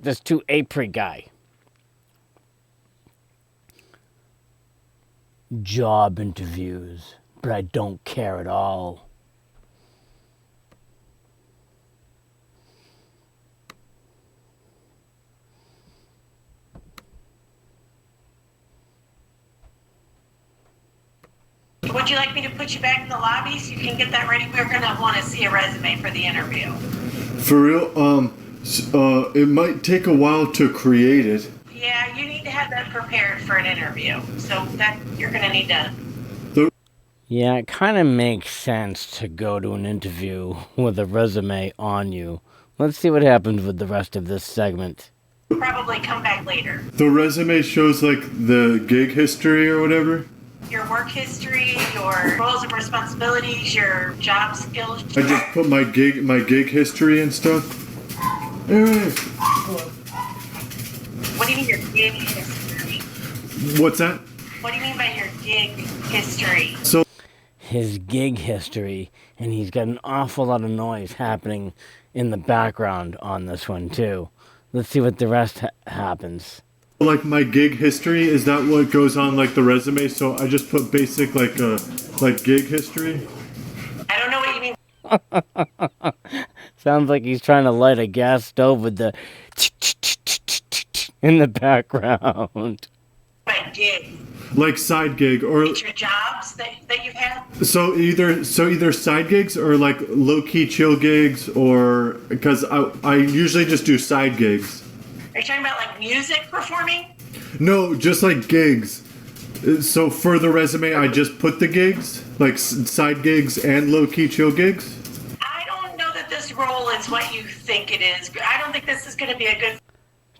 This too Apree guy. Job interviews, but I don't care at all. Would you like me to put you back in the lobby so you can get that ready? We're going to want to see a resume for the interview. For real? It might take a while to create it. Yeah, you need to have that prepared for an interview. So that you're going to need to... Yeah, it kind of makes sense to go to an interview with a resume on you. Let's see what happens with the rest of this segment. Probably come back later. The resume shows like the gig history or whatever. Your work history, your roles and responsibilities, your job skills. I just put my gig history and stuff. Anyway. What do you mean your gig history? What's that? What do you mean by your gig history? So His gig history, and he's got an awful lot of noise happening in the background on this one too. Let's see what the rest happens. like my gig history, is that what goes on like the resume? So I just put basic like gig history. I don't know what you mean. Sounds like he's trying to light a gas stove with the in the background. By gig. Like side gig or It's your jobs that you've had? so either side gigs or like low key chill gigs, or because I usually just do side gigs. Are you talking about like music performing? No, just like gigs. So for the resume, I just put the gigs, like side gigs and low key chill gigs. I don't know that this role is what you think it is. I don't think this is going to be a good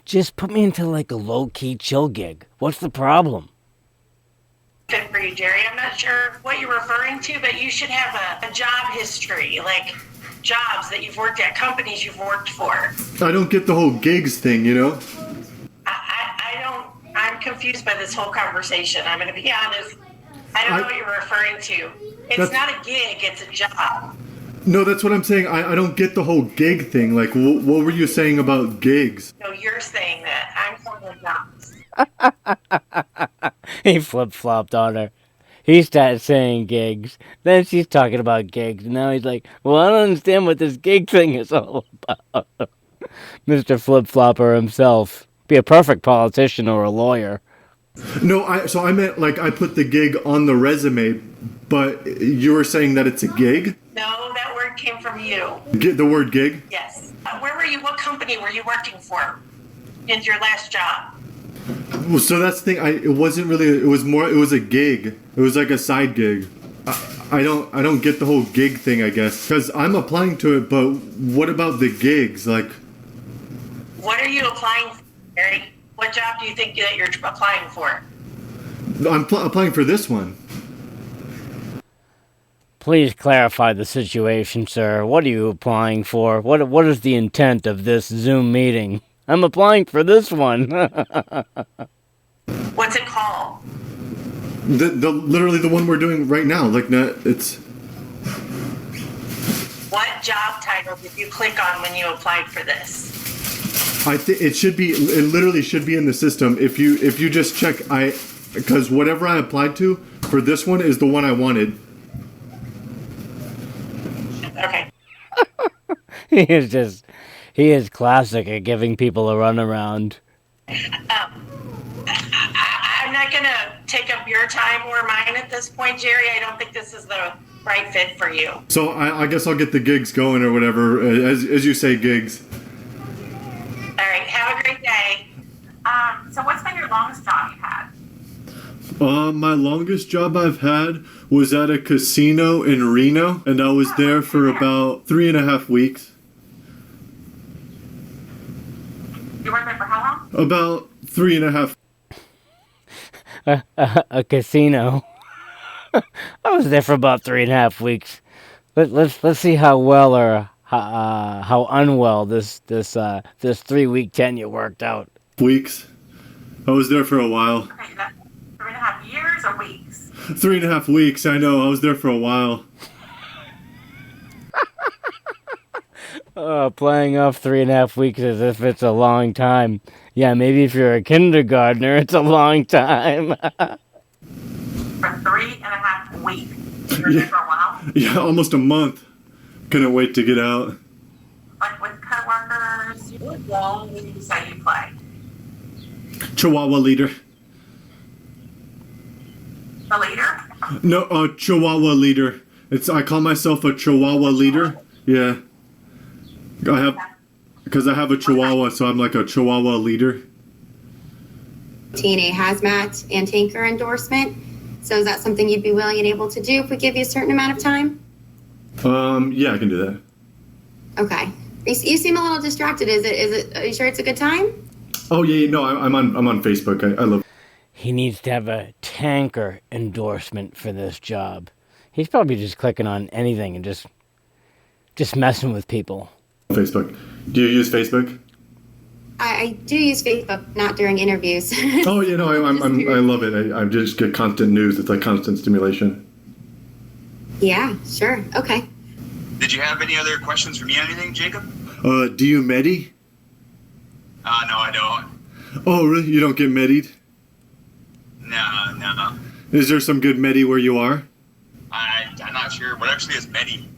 Just put me into like a low-key chill gig. What's the problem? fit for you, Jerry. I'm not sure what you're referring to, but you should have a job history, like jobs that you've worked at, companies you've worked for. I don't get the whole gigs thing, you know? I'm confused by this whole conversation. I'm going to be honest. I don't know what you're referring to. It's not a gig, it's a job. No, that's what I'm saying. I don't get the whole gig thing. Like, what were you saying about gigs? No, you're saying that. I'm calling them jobs. He flip-flopped on her. He started saying gigs. Then she's talking about gigs. And now he's like, well, I don't understand what this gig thing is all about. Mr. Flip-Flopper himself. Be a perfect politician or a lawyer. No, I meant like I put the gig on the resume, but you were saying that it's a gig? No, that word came from you. Get the word gig? Yes. Where were you? What company were you working for in your last job? Well, so that's the thing. It wasn't really. It was a gig. It was like a side gig. I don't get the whole gig thing. I guess because I'm applying to it. But what about the gigs? Like, What are you applying for, Mary? What job do you think that you're applying for? I'm applying for this one. Please clarify the situation, sir. What are you applying for? What is the intent of this Zoom meeting? I'm applying for this one. What's it called? The literally the one we're doing right now. Like, it's. What job title did you click on when you applied for this? I think it should be. It literally should be in the system. If you just check, because whatever I applied to for this one is the one I wanted. Okay. He is classic at giving people a runaround. I'm not going to take up your time or mine at this point, Jerry. I don't think this is the right fit for you. So I guess I'll get the gigs going or whatever, as you say, gigs. All right. Have a great day. So what's been your longest job you've had? My longest job I've had was at a casino in Reno, and I was there for about 3.5 weeks. You worked there for how long? About 3.5. A casino. I was there for about 3.5 weeks. Let's see how well or how unwell this 3-week tenure worked out. Weeks. I was there for a while. Okay, that's 3.5 years or weeks? 3.5 weeks, I know. I was there for a while. Playing off 3.5 weeks as if it's a long time. Yeah, maybe if you're a kindergartner, it's a long time. For 3.5 weeks. You were there Yeah, for a while? yeah, almost a month. Couldn't wait to get out. Like with coworkers? What role would you say you play? Chihuahua leader. The leader? No, Chihuahua leader. I call myself a Chihuahua leader. Yeah, because I have a Chihuahua, so I'm like a Chihuahua leader. TNA hazmat and tanker endorsement. So is that something you'd be willing and able to do if we give you a certain amount of time? Yeah, I can do that. Okay. You seem a little distracted. Are you sure it's a good time? Oh yeah, no, I'm on Facebook. I love He needs to have a tanker endorsement for this job. He's probably just clicking on anything and just messing with people. Facebook. Do you use Facebook? I do use Facebook, not during interviews. Oh yeah, no, I love it. I just get constant news. It's like constant stimulation. Yeah, sure. Okay. Did you have any other questions for me on anything, Jacob? Do you medi? No, I don't. Oh really? You don't get medied? No. Is there some good medi where you are? I'm not sure. What actually is Medi?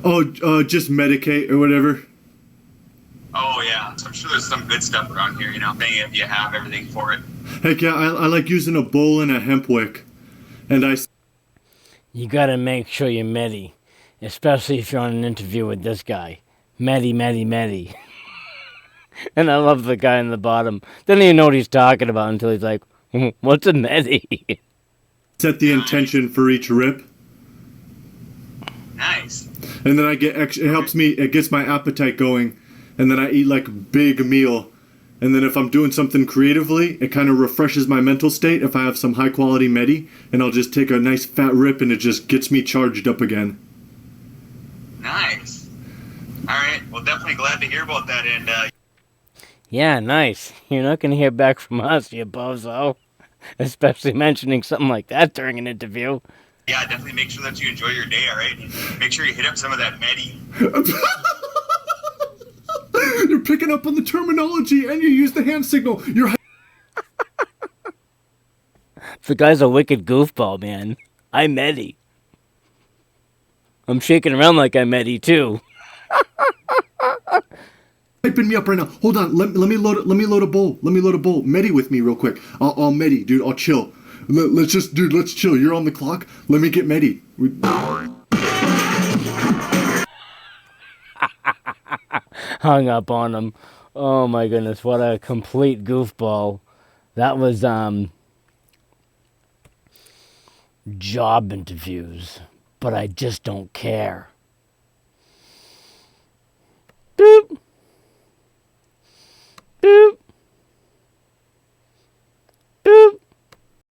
Oh, just medicate or whatever. Oh, yeah. So I'm sure there's some good stuff around here, if you have everything for it. Heck yeah, I like using a bowl and a hemp wick. And You gotta make sure you're Medi, especially if you're on an interview with this guy. Medi, Medi, Medi. And I love the guy in the bottom. Doesn't even know what he's talking about until he's like, what's a Medi? set the intention for each rip. Nice. And then I get extra, it gets my appetite going. And then I eat like a big meal. And then if I'm doing something creatively, it kind of refreshes my mental state if I have some high quality medi. And I'll just take a nice fat rip and it just gets me charged up again. Nice. All right. Well, definitely glad to hear about that. And Yeah, nice. You're not gonna hear back from us, you bozo. Especially mentioning something like that during an interview. yeah, definitely make sure that you enjoy your day, all right? And make sure you hit up some of that Medi. You're picking up on the terminology and you use the hand signal. The guy's a wicked goofball, man. I'm Medi. I'm shaking around like I'm Medi too. Hyping me up right now. Hold on. Let me load a bowl. Let me load a bowl. Medi with me real quick. I'll Medi, dude. I'll chill. Let's chill. You're on the clock. Let me get Medi. Hung up on him. Oh my goodness, what a complete goofball. That was job interviews, but I just don't care. Boop.